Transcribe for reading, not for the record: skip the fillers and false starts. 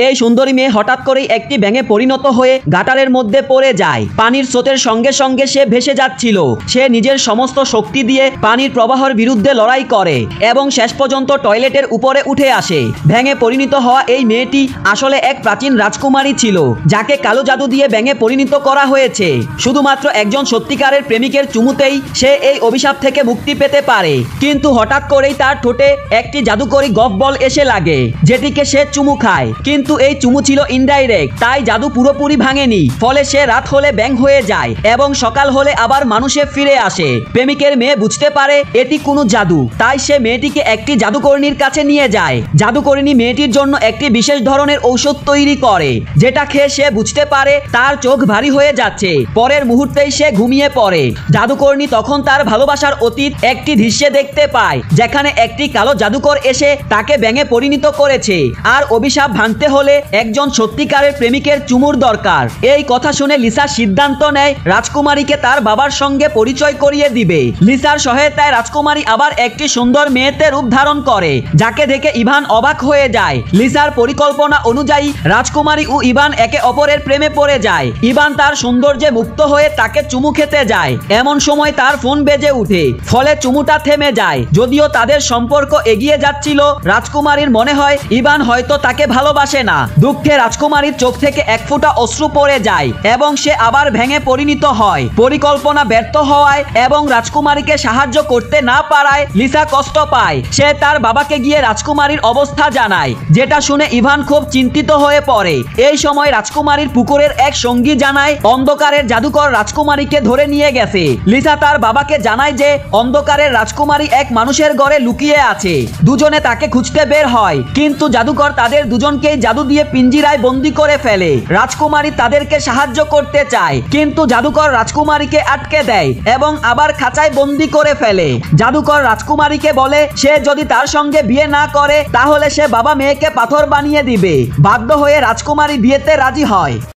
এই সুন্দরী মেয়ে হঠাৎ করেই একটি ব্যাঙে পরিণত হয়ে গাটারের মধ্যে পড়ে যায়। পানির স্রোতের সঙ্গে সঙ্গে সে ভেসে যাচ্ছিল। সে নিজের সমস্ত শক্তি দিয়ে পানির প্রবাহের বিরুদ্ধে লড়াই করে এবং শেষ পর্যন্ত টয়লেটের উপরে উঠে আসে। ব্যাঙে পরিণত হওয়া এই মেয়েটি আসলে এক প্রাচীন রাজকুমারী ছিল, যাকে কালো জাদু দিয়ে ব্যাঙে পরিণত করা হয়েছে। শুধুমাত্র একজন সত্যিকারের প্রেমিকের চুমুতেই সে এই অভিশাপ থেকে মুক্তি পেতে পারে। কিন্তু হঠাৎ করেই তার ঠোঁটে একটি জাদুকরী গফ বল এসে লাগে, যেটিকে সে চুমু খায়। কিন্তু এই চুমু ছিল ইনডাইরেক্ট, তাই জাদু পুরোপুরি ভাঙেনি। ফলে সে রাত হলে ব্যাঙ হয়ে যায় এবং সকাল হলে আবার মানুষে ফিরে আসে। প্রেমিকের মেয়ে বুঝতে পারে এটি কোনো জাদু, তাই সে মেয়েটিকে একটি জাদুকরণীর কাছে নিয়ে যায়। জাদুকরণী মেয়েটির জন্য একটি বিশেষ ধরনের ঔষধ তৈরি করে, যেটা খেয়ে সে বুঝতে পারে তার চোখ ভারী হয়ে যাচ্ছে। পরের মুহূর্তেই সে ঘুমিয়ে পড়ে। জাদুকরণী তখন তার ভালোবাসার অতীত একটি দৃশ্যে দেখতে পায়, যেখানে একটি কালো জাদুকর এসে তাকে ব্যাঙে পরিণত করেছে। আর অভিশাপ ভাঙতে হলে একজন সত্যিকারের প্রেমিকের চুমুর দরকার। এই কথা শুনে লিসা সিদ্ধান্ত নেয় রাজকুমারীকে তার বাবার সঙ্গে পরিচয় করিয়ে দিবে। লিসার সহায়তায় রাজকুমারী আবার একটি সুন্দর মেয়েতে রূপ ধারণ করে, যাকে দেখে ইভান অবাক হয়ে যায়। লিসার পরিকল্পনা অনুযায়ী রাজকুমারী ও ইভান একে অপরের প্রেমে পড়ে যায়। ইভান তার সৌন্দর্যে মুক্ত হয়ে তাকে চুমু খেতে যায়। এমন সময় তার ফোন বেজে ওঠে, ফলে চুমুটা থেমে যায়। যদিও তাদের সম্পর্ক এগিয়ে যাচ্ছিল, রাজকুমারীর মনে হয় ইভান হয়তো তাকে ভালোবাসে না। দুঃখে রাজকুমারীর চোখ থেকে এক ফোঁটা অশ্রু পড়ে যায় এবং সে আবার ভেঙে পরিণত হয়। পরিকল্পনা ব্যর্থ হওয়ায় এবং রাজকুমারীকে সাহায্য করতে না পারায় লিসা কষ্ট পায়। সে তার বাবাকে গিয়ে রাজকুমারীর অবস্থা জানায়, যেটা শুনে ইভান খুব চিন্তিত হয়ে পড়ে। এই সময় রাজকুমারীর পুকুরের এক সঙ্গী জানায় অন্ধকারের জাদুকর রাজকুমারীকে ধরে নিয়ে গেছে। লিসা তার বাবাকে জানায় যে অন্ধকারের রাজকুমারী এক মানুষের ঘরে লুকিয়ে আছে। দুজনে তাকে খুঁজতে বের হয়, কিন্তু জাদুকর তাদের দুজনকেই জাদু দিয়ে পিঞ্জিরায় বন্দী করে ফেলে। রাজকুমারী তাদেরকে সাহায্য করতে চায়, কিন্তু জাদুকর রাজকুমারীকে আটকে দেয় এবং আবার খাঁচায় বন্দী করে ফেলে। জাদুকর রাজকুমারীকে বলে সে যদি তার সঙ্গে বিয়ে না করে তাহলে সে বাবা মেয়েকে পাথর বানিয়ে দিবে। বাধ্য হয়ে রাজকুমারী বিয়েতে রাজি হয়।